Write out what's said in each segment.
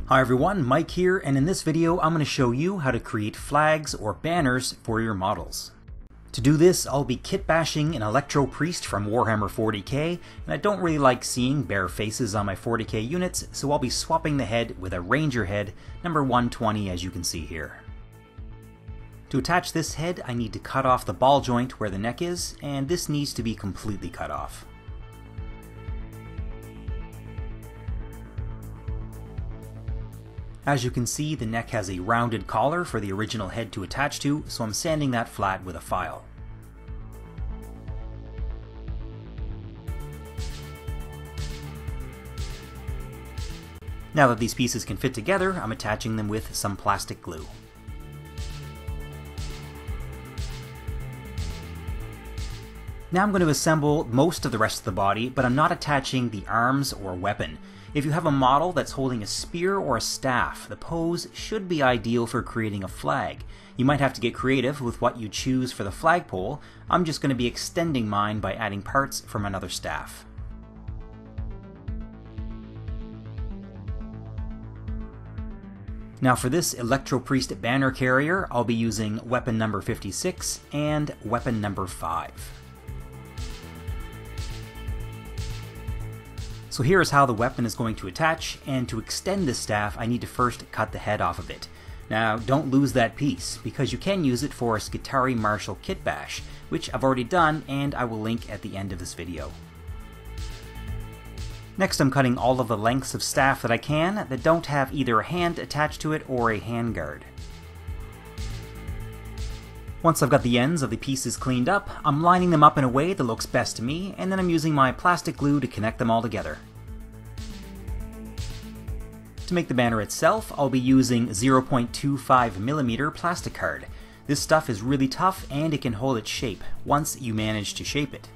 Hi everyone, Mike here, and in this video I'm going to show you how to create flags or banners for your models. To do this, I'll be kit bashing an electro priest from Warhammer 40K, and I don't really like seeing bare faces on my 40K units, so I'll be swapping the head with a ranger head, number 120 as you can see here. To attach this head, I need to cut off the ball joint where the neck is, and this needs to be completely cut off. As you can see, the neck has a rounded collar for the original head to attach to, so I'm sanding that flat with a file. Now that these pieces can fit together, I'm attaching them with some plastic glue. Now I'm going to assemble most of the rest of the body, but I'm not attaching the arms or weapon. If you have a model that's holding a spear or a staff, the pose should be ideal for creating a flag. You might have to get creative with what you choose for the flagpole. I'm just going to be extending mine by adding parts from another staff. Now for this Electro Priest banner carrier, I'll be using weapon number 56 and weapon number 5. So here is how the weapon is going to attach, and to extend this staff I need to first cut the head off of it. Now don't lose that piece, because you can use it for a Skitarii Martial kit bash, which I've already done and I will link at the end of this video. Next I'm cutting all of the lengths of staff that I can that don't have either a hand attached to it or a handguard. Once I've got the ends of the pieces cleaned up, I'm lining them up in a way that looks best to me, and then I'm using my plastic glue to connect them all together. To make the banner itself, I'll be using 0.25mm plastic card. This stuff is really tough and it can hold its shape, once you manage to shape it.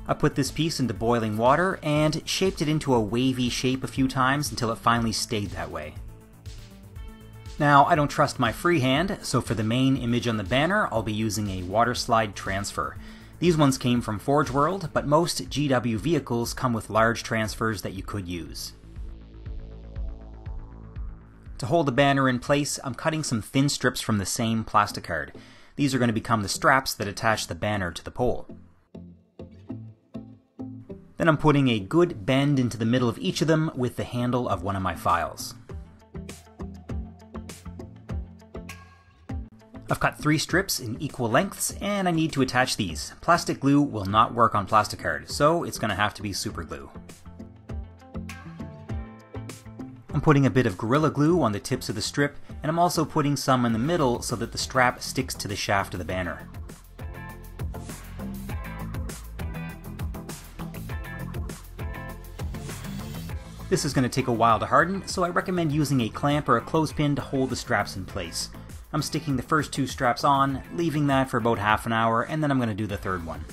I put this piece into boiling water and shaped it into a wavy shape a few times until it finally stayed that way. Now, I don't trust my freehand, so for the main image on the banner, I'll be using a water slide transfer. These ones came from Forge World, but most GW vehicles come with large transfers that you could use. To hold the banner in place, I'm cutting some thin strips from the same plastic card. These are going to become the straps that attach the banner to the pole. Then I'm putting a good bend into the middle of each of them with the handle of one of my files. I've cut 3 strips in equal lengths, and I need to attach these. Plastic glue will not work on plastic card, so it's going to have to be super glue. I'm putting a bit of Gorilla Glue on the tips of the strip, and I'm also putting some in the middle so that the strap sticks to the shaft of the banner. This is going to take a while to harden, so I recommend using a clamp or a clothespin to hold the straps in place. I'm sticking the first 2 straps on, leaving that for about half an hour, and then I'm going to do the third one.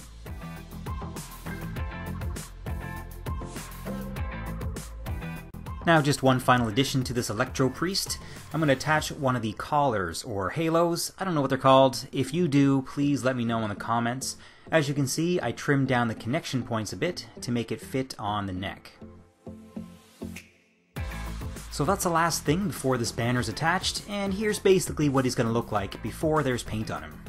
Now just one final addition to this Electro Priest. I'm going to attach one of the collars or halos. I don't know what they're called. If you do, please let me know in the comments. As you can see, I trimmed down the connection points a bit to make it fit on the neck. So that's the last thing before this banner's attached, and here's basically what he's going to look like before there's paint on him.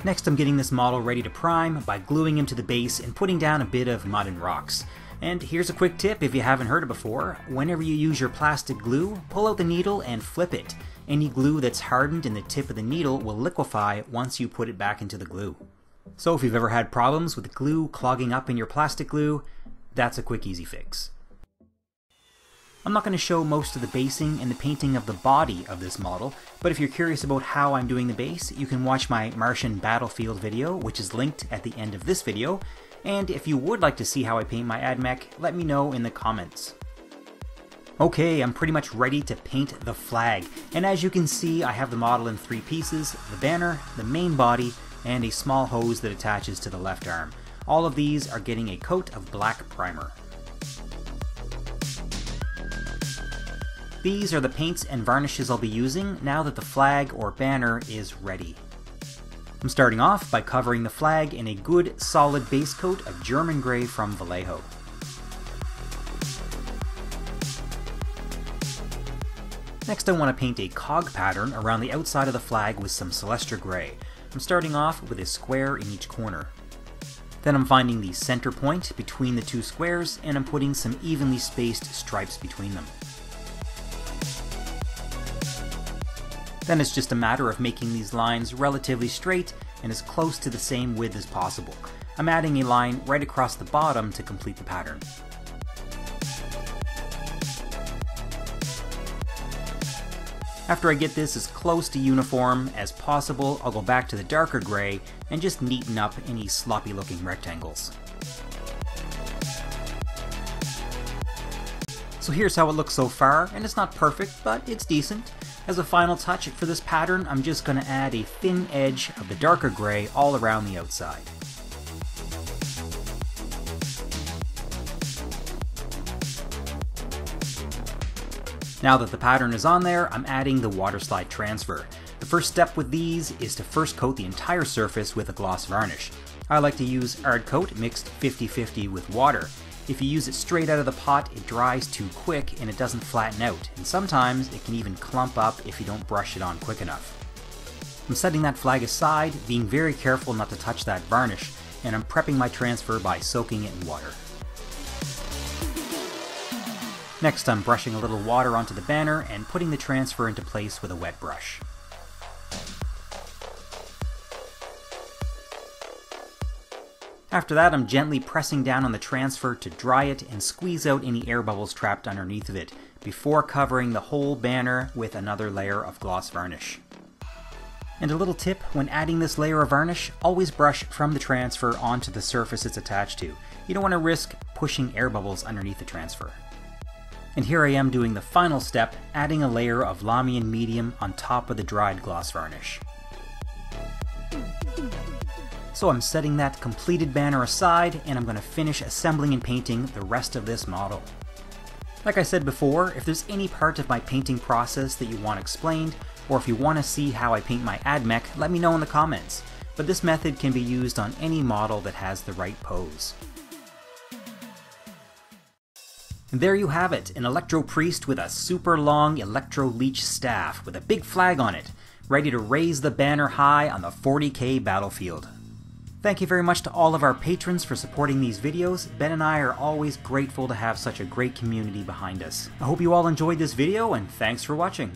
Next I'm getting this model ready to prime by gluing him to the base and putting down a bit of mud and rocks. And here's a quick tip if you haven't heard it before. Whenever you use your plastic glue, pull out the needle and flip it. Any glue that's hardened in the tip of the needle will liquefy once you put it back into the glue. So if you've ever had problems with glue clogging up in your plastic glue, that's a quick easy fix. I'm not going to show most of the basing and the painting of the body of this model, but if you're curious about how I'm doing the base, you can watch my Martian Battlefield video, which is linked at the end of this video, and if you would like to see how I paint my AdMech, let me know in the comments. Okay, I'm pretty much ready to paint the flag, and as you can see I have the model in 3 pieces, the banner, the main body, and a small hose that attaches to the left arm. All of these are getting a coat of black primer. These are the paints and varnishes I'll be using now that the flag or banner is ready. I'm starting off by covering the flag in a good solid base coat of German grey from Vallejo. Next I want to paint a cog pattern around the outside of the flag with some Celestra Gray. I'm starting off with a square in each corner. Then I'm finding the center point between the two squares and I'm putting some evenly spaced stripes between them. Then it's just a matter of making these lines relatively straight and as close to the same width as possible. I'm adding a line right across the bottom to complete the pattern. After I get this as close to uniform as possible, I'll go back to the darker gray and just neaten up any sloppy looking rectangles. So here's how it looks so far, and it's not perfect, but it's decent. As a final touch for this pattern, I'm just going to add a thin edge of the darker gray all around the outside. Now that the pattern is on there, I'm adding the water slide transfer. The first step with these is to first coat the entire surface with a gloss varnish. I like to use Ard Coat mixed 50-50 with water. If you use it straight out of the pot, it dries too quick and it doesn't flatten out, and sometimes it can even clump up if you don't brush it on quick enough. I'm setting that flag aside, being very careful not to touch that varnish, and I'm prepping my transfer by soaking it in water. Next, I'm brushing a little water onto the banner and putting the transfer into place with a wet brush. After that, I'm gently pressing down on the transfer to dry it and squeeze out any air bubbles trapped underneath of it, before covering the whole banner with another layer of gloss varnish. And a little tip, when adding this layer of varnish, always brush from the transfer onto the surface it's attached to. You don't want to risk pushing air bubbles underneath the transfer. And here I am doing the final step, adding a layer of Lamian medium on top of the dried gloss varnish. So I'm setting that completed banner aside, and I'm going to finish assembling and painting the rest of this model. Like I said before, if there's any part of my painting process that you want explained, or if you want to see how I paint my AdMech, let me know in the comments. But this method can be used on any model that has the right pose. And there you have it, an Electro Priest with a super long Electro Leech staff with a big flag on it, ready to raise the banner high on the 40K battlefield. Thank you very much to all of our patrons for supporting these videos. Ben and I are always grateful to have such a great community behind us. I hope you all enjoyed this video, and thanks for watching.